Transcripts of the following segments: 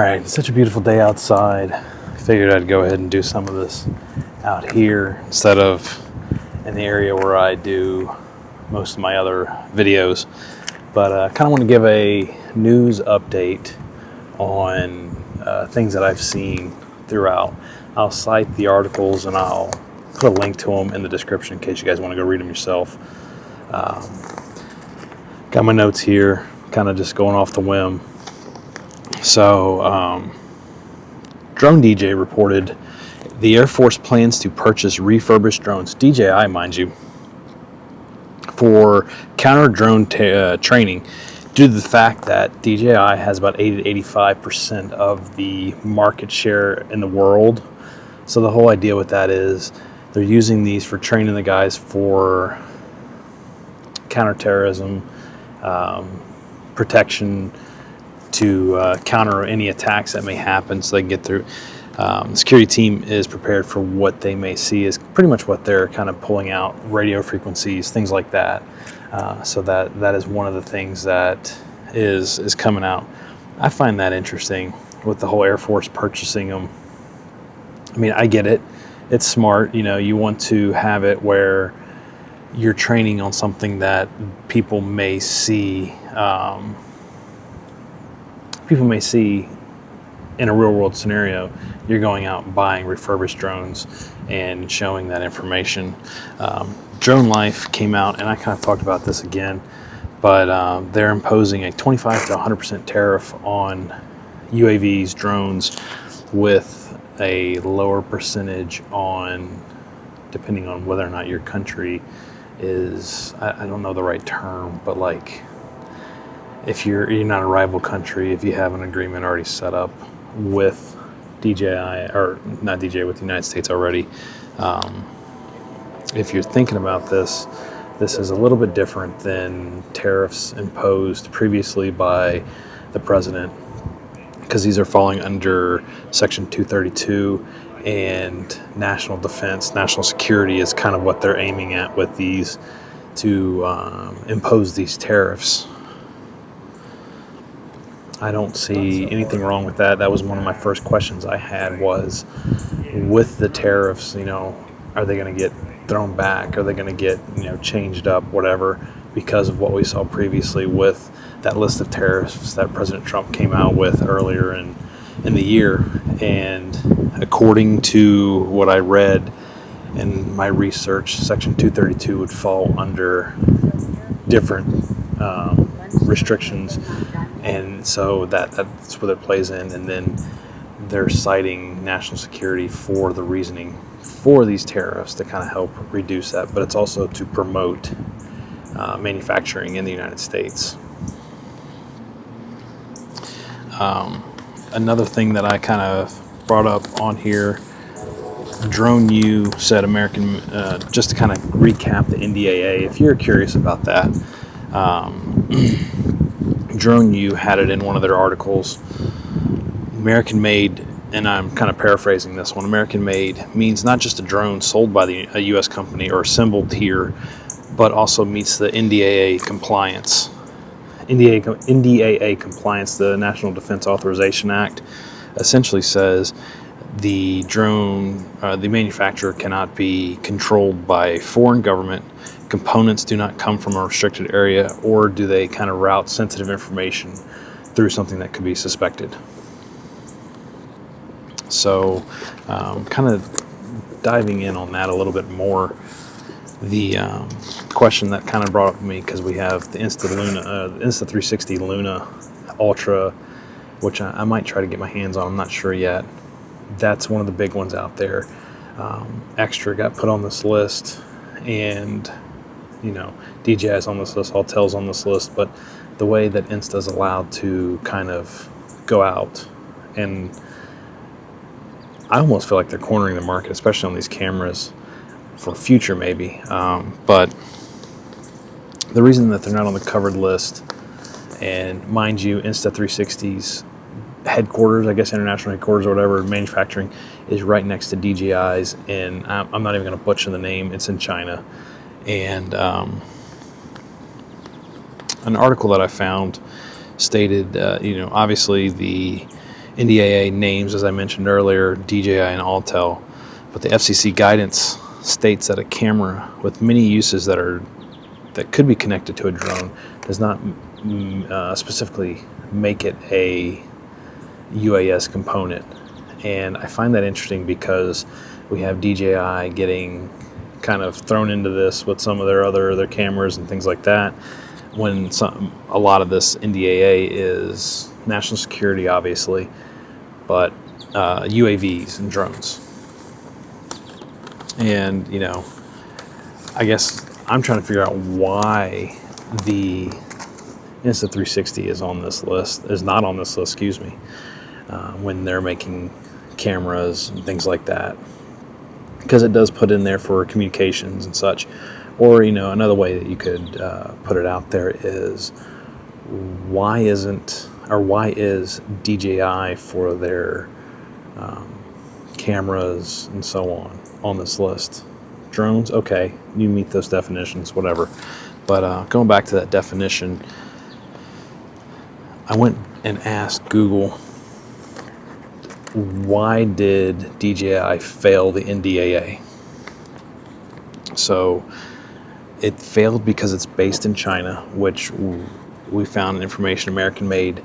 All right, it's such a beautiful day outside. I figured I'd go ahead and do some of this out here instead of in the area where I do most of my other videos. But I kind of want to give a news update on things that I've seen throughout. I'll cite the articles and I'll put a link to them in the description in case you guys want to go read them yourself. Got my notes here, kind of just going off the whim. So, Drone DJ reported the Air Force plans to purchase refurbished drones, DJI, mind you, for counter-drone training due to the fact that DJI has about 80 to 85% of the market share in the world. So the whole idea with that is they're using these for training the guys for counterterrorism, protection, to counter any attacks that may happen so they can get through. The security team is prepared for what they may see is pretty much what they're kind of pulling out, radio frequencies, things like that. So that is one of the things that is coming out. I find that interesting with the whole Air Force purchasing them. I mean, I get it. It's smart. You know, you want to have it where you're training on something that people may see. In a real world scenario. You're going out and buying refurbished drones and showing that information. DRONELIFE came out, and I kind of talked about this again, but they're imposing a 25 to 100% tariff on UAVs, drones, with a lower percentage on, depending on whether or not your country is, I don't know the right term, but like, if you're not a rival country, if you have an agreement already set up with DJI, or not DJI, with the United States already, if you're thinking about this is a little bit different than tariffs imposed previously by the president, because these are falling under Section 232, and national defense, national security is kind of what they're aiming at with these, to impose these tariffs. I don't see anything wrong with that. That was one of my first questions I had, was with the tariffs, you know, are they going to get thrown back? Are they going to get, you know, changed up, whatever, because of what we saw previously with that list of tariffs that President Trump came out with earlier in the year. And according to what I read in my research, Section 232 would fall under different restrictions. And so that's where it plays in, and then they're citing national security for the reasoning for these tariffs to kind of help reduce that, but it's also to promote manufacturing in the United States. Another thing that I kind of brought up on here, DroneU said American, just to kind of recap the NDAA, if you're curious about that, DroneU had it in one of their articles. American made, and I'm kind of paraphrasing this one, American made means not just a drone sold by a U.S. company or assembled here, but also meets the NDAA compliance. NDAA compliance, the National Defense Authorization Act, essentially says the drone, the manufacturer cannot be controlled by a foreign government. Components do not come from a restricted area, or do they kind of route sensitive information through something that could be suspected. So kind of diving in on that a little bit more, the question that kind of brought up to me, because we have the Insta360 Luna Ultra, which I might try to get my hands on. I'm not sure yet. That's one of the big ones out there. Extra got put on this list, and you know, DJI's on this list, Autel's on this list, but the way that Insta's allowed to kind of go out, and I almost feel like they're cornering the market, especially on these cameras for future maybe. But the reason that they're not on the covered list, and mind you, Insta360's headquarters, I guess international headquarters or whatever, manufacturing, is right next to DJI's, and I'm not even going to butcher the name, it's in China. And an article that I found stated, you know, obviously the NDAA names, as I mentioned earlier, DJI and Autel, but the FCC guidance states that a camera with many uses that could be connected to a drone does not specifically make it a UAS component. And I find that interesting because we have DJI getting kind of thrown into this with some of their cameras and things like that, when a lot of this NDAA is national security, obviously, but UAVs and drones. And, you know, I guess I'm trying to figure out why the Insta360 is not on this list, excuse me, when they're making cameras and things like that, because it does put in there for communications and such. Or, you know, another way that you could put it out there is, why is DJI for their cameras and so on this list? Drones, okay, you meet those definitions, whatever. But going back to that definition, I went and asked Google, why did DJI fail the NDAA? So it failed because it's based in China, which we found information American made,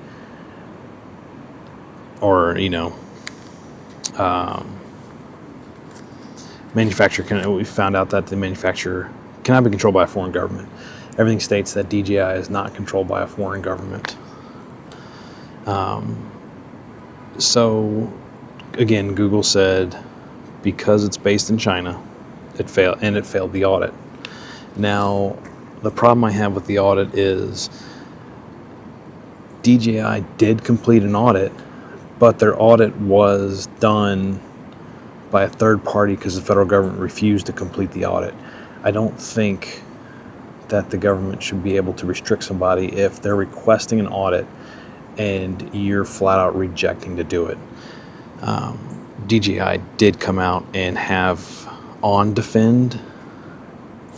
or, you know, manufacturer. We found out that the manufacturer cannot be controlled by a foreign government. Everything states that DJI is not controlled by a foreign government. So again, Google said because it's based in China, it failed, and it failed the audit. Now, the problem I have with the audit is DJI did complete an audit, but their audit was done by a third party because the federal government refused to complete the audit. I don't think that the government should be able to restrict somebody if they're requesting an audit and you're flat out rejecting to do it. DJI did come out and have OnDefend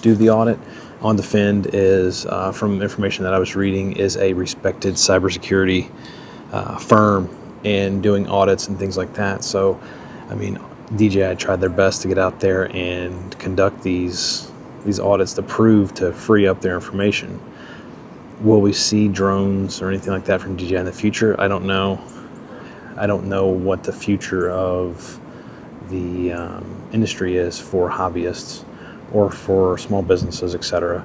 do the audit. OnDefend is, from information that I was reading, is a respected cybersecurity firm in doing audits and things like that. So, I mean, DJI tried their best to get out there and conduct these audits to free up their information. Will we see drones or anything like that from DJI in the future? I don't know. I don't know what the future of the industry is for hobbyists or for small businesses, etc.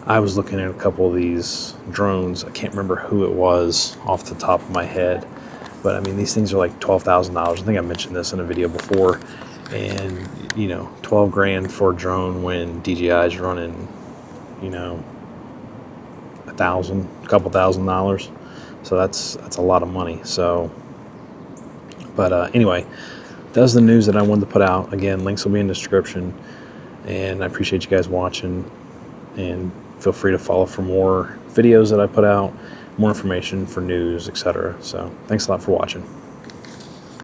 I was looking at a couple of these drones. I can't remember who it was off the top of my head, but I mean, these things are like $12,000. I think I mentioned this in a video before. And, you know, 12 grand for a drone when DJI is running, you know, a couple $1,000. So that's a lot of money. So, but anyway, that's the news that I wanted to put out. Again, links will be in the description, and I appreciate you guys watching, and feel free to follow for more videos that I put out, more information for news, etc. So thanks a lot for watching.